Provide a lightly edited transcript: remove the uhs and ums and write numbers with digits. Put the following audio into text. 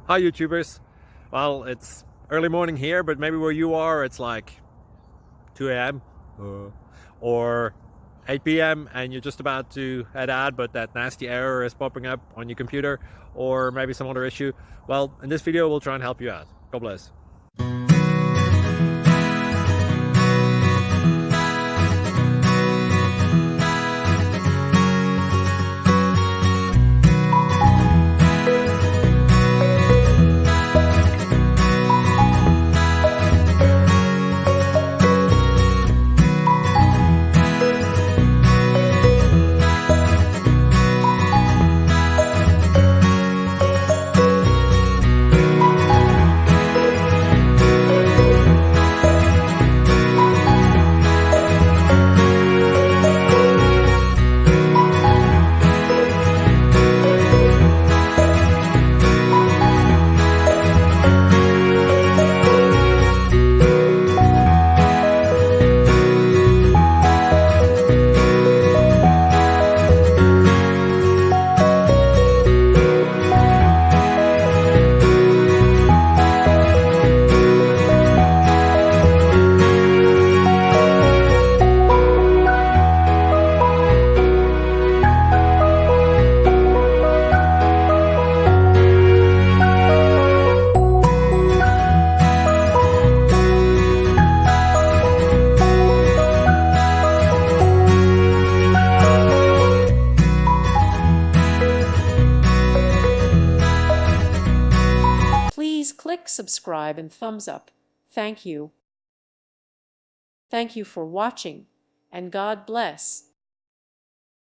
Hi YouTubers. Well, it's early morning here, but maybe where you are it's like 2 a.m. Or 8 p.m. and you're just about to head out, but that nasty error is popping up on your computer, or maybe some other issue. Well, in this video we'll try and help you out. God bless. Please click subscribe and thumbs up. Thank you. Thank you for watching, and God bless.